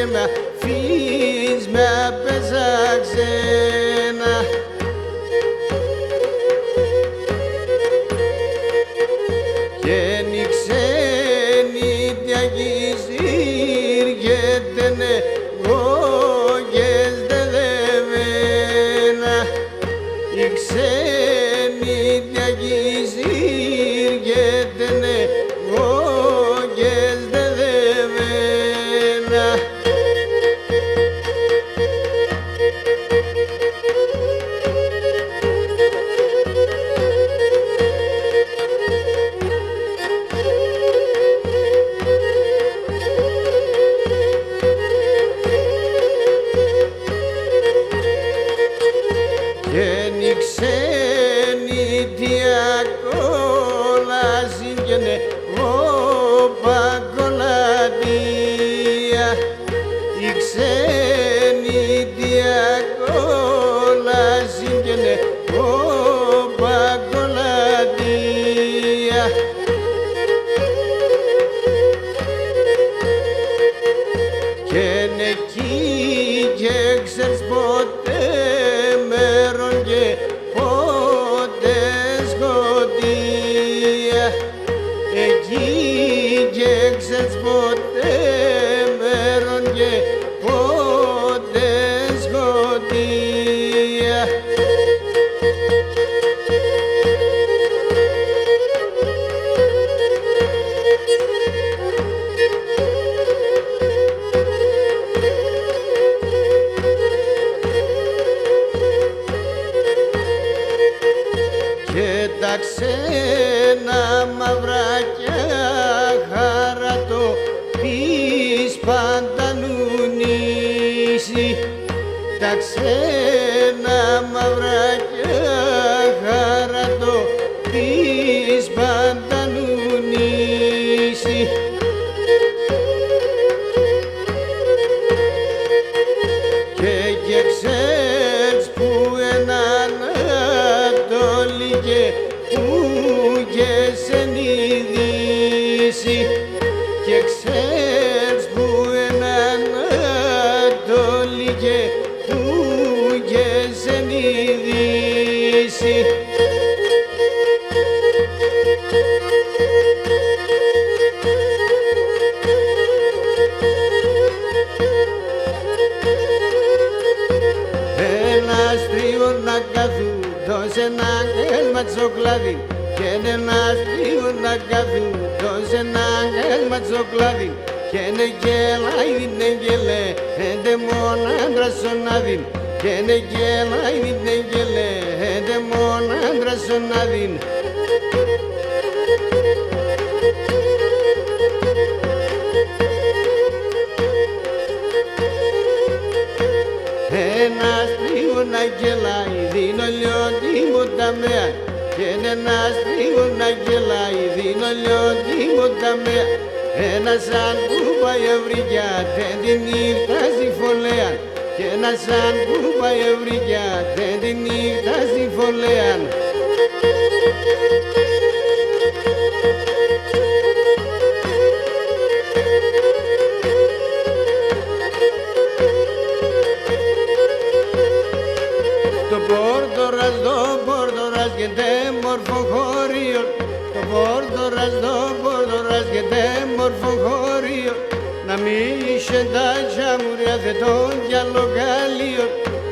και με αφήνεις με απέσα ξένα. Και οι ξένοι διαγυζήργετενε γόγες δεδεμένα. Οι ξένοι διαγυζήργετενε γόγες δεδεμένα. Και οι ξένοι διακόλασιν και παγκολατία. Οι ξένοι διακόλασιν και παγκολατία. Και εκεί και ξέρεις ποτέ μέρον και ποτέ σκοτία. Εκεί και ξέρεις ποτέ μέρον και ποτέ σκοτία. Και τα ξένα μαυράκια χαρατό πεις παντανουνίσει. Τα ξένα μαυράκια χαρατό πεις παντανουνίσει. Και ξέρεις που έναν Ανατολή και που και σενιδίσει. Και ξέρεις που έναν Ανατολή και που και σενιδίσει. Ένας τρίος να καθούντο σε ένα έγκλμα τσοκλάδι. Και ένας τρίος να καθούντο σε ένα έγκλμα τσοκλάδι. Και είναι γελάει είναι γελέ έντε μόν άντρας σονάδιν. Και είναι γελάει είναι γελέ έντε μόν άντρας σονάδιν. Ένας τρίος να γελάει δίνω λιώτη μου τα μέα. Και ένας τρίος να γελάει δίνω λιώτη μου τα μέα. Ένας σαν κούπα ευρυγιά δεν την νύχτα στη φωλέα. Και ένας σαν κούπα ευρυγιά δεν την νύχτα στη φωλέα. Το πόρτορας και τε μόρφο χώριο. Το πόρτορας και τε μόρφο χώριο. Να μην είσαι τάτσα μου ρε θετών κι άλλο γαλλίο.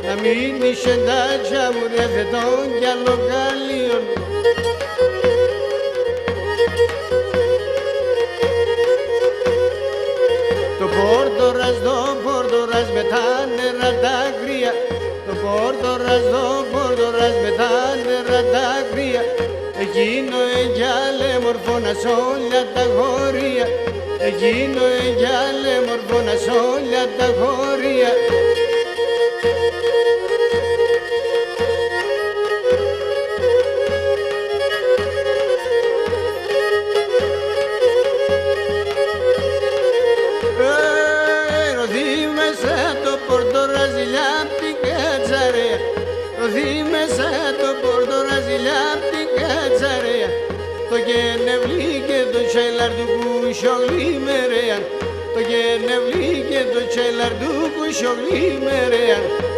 Να μην είσαι τάτσα μου ρε θετών κι άλλο γαλλίο. Το πόρτορας με τα νερά τα κρύα. Το πόρτορας με τα νερά τα κρύα. Εκείνο εγιάλε μορφώνα σ' όλα τα χωρία. Εκείνο εγιάλε μορφώνα σ' όλα τα χωρία. Ρωθεί μέσα το πορτοραζιλιά απ' την κατσαρέα. Ρωθεί μέσα το πορτοραζιλιά απ' την κατσαρέα. Το κενευλί και το σέλαρ του κουσιογλή μερέα. το γενευλί και το τσέλαρντου που σιωγλεί μερέα.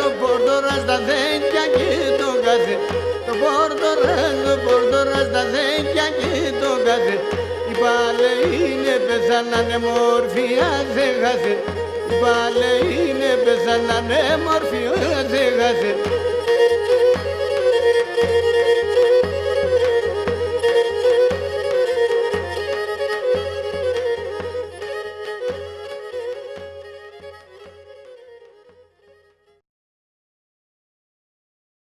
Το πόρτορας τα δέντια και το κάθε. Το πόρτορας τα δέντια και το κάθε. Οι παλαιοί πεθάνανε μορφιά δεν χάθε. Οι παλαιοί πεθάνανε μορφιά δεν χάθε.